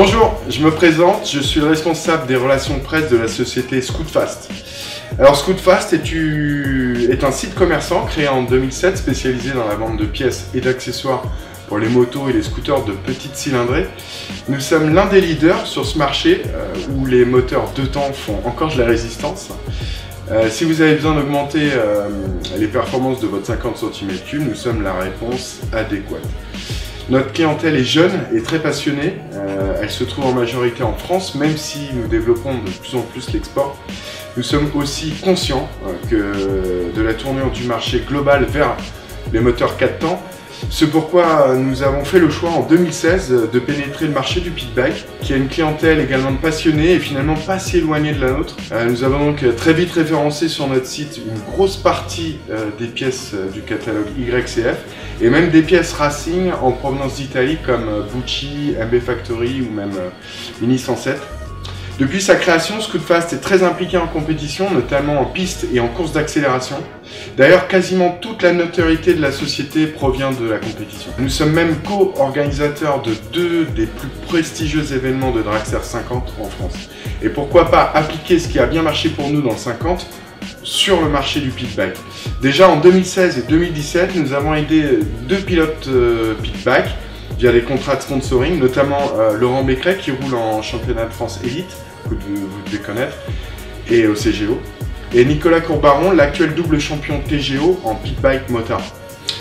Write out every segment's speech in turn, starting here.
Bonjour, je me présente, je suis le responsable des relations presse de la société Scootfast. Alors Scootfast est un site commerçant créé en 2007 spécialisé dans la vente de pièces et d'accessoires pour les motos et les scooters de petite cylindrée. Nous sommes l'un des leaders sur ce marché où les moteurs 2 temps font encore de la résistance. Si vous avez besoin d'augmenter les performances de votre 50 cm3, nous sommes la réponse adéquate. Notre clientèle est jeune et très passionnée. Elle se trouve en majorité en France, même si nous développons de plus en plus l'export. Nous sommes aussi conscients de la tournure du marché global vers les moteurs 4 temps. C'est pourquoi nous avons fait le choix en 2016 de pénétrer le marché du pit bike, qui a une clientèle également passionnée et finalement pas si éloignée de la nôtre. Nous avons donc très vite référencé sur notre site une grosse partie des pièces du catalogue YCF et même des pièces racing en provenance d'Italie comme Bucci, MB Factory ou même Mini 107. Depuis sa création, Scootfast est très impliqué en compétition, notamment en piste et en course d'accélération. D'ailleurs, quasiment toute la notoriété de la société provient de la compétition. Nous sommes même co-organisateurs de 2 des plus prestigieux événements de Dragster 50 en France. Et pourquoi pas appliquer ce qui a bien marché pour nous dans le 50 sur le marché du pit bike. Déjà en 2016 et 2017, nous avons aidé 2 pilotes pit bike via des contrats de sponsoring, notamment Laurent Becquerel qui roule en championnat de France élite, que vous devez connaître, et au CGO, et Nicolas Courbaron, l'actuel double champion TGO en pit bike motard.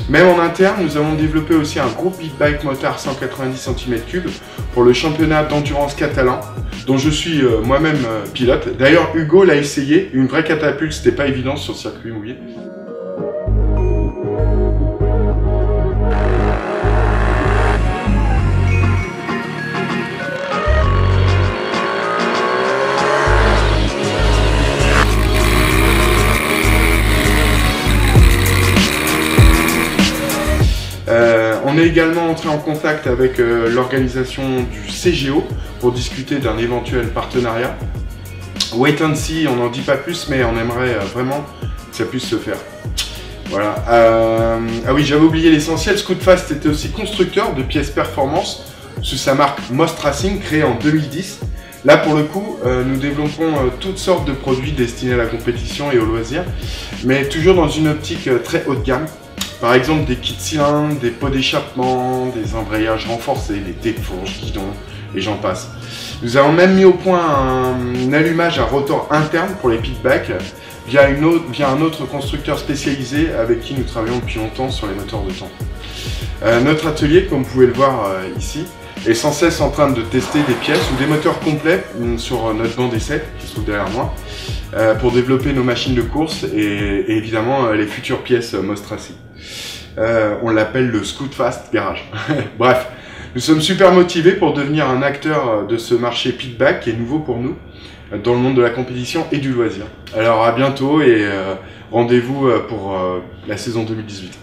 Même en interne, nous avons développé aussi un groupe pit bike motard 190 cm3 pour le championnat d'endurance catalan, dont je suis moi-même pilote. D'ailleurs, Hugo l'a essayé, une vraie catapulte, c'était pas évident sur le circuit mouillé. On est également entré en contact avec l'organisation du CGO pour discuter d'un éventuel partenariat. Wait and see, on n'en dit pas plus, mais on aimerait vraiment que ça puisse se faire. Voilà. Ah oui, j'avais oublié l'essentiel, Scootfast était aussi constructeur de pièces performance sous sa marque Most Racing, créée en 2010. Là, pour le coup, nous développons toutes sortes de produits destinés à la compétition et au loisir, mais toujours dans une optique très haut de gamme. Par exemple des kits cylindres, des pots d'échappement, des embrayages renforcés, des défourches, guidons, et j'en passe. Nous avons même mis au point un allumage à rotor interne pour les pit bikes via un autre constructeur spécialisé avec qui nous travaillons depuis longtemps sur les moteurs de temps. Notre atelier, comme vous pouvez le voir ici, est sans cesse en train de tester des pièces ou des moteurs complets sur notre banc d'essai qui se trouve derrière moi pour développer nos machines de course et évidemment les futures pièces Most Racing. On l'appelle le Scootfast Garage. Bref, nous sommes super motivés pour devenir un acteur de ce marché pit bike qui est nouveau pour nous dans le monde de la compétition et du loisir. Alors à bientôt et rendez-vous pour la saison 2018.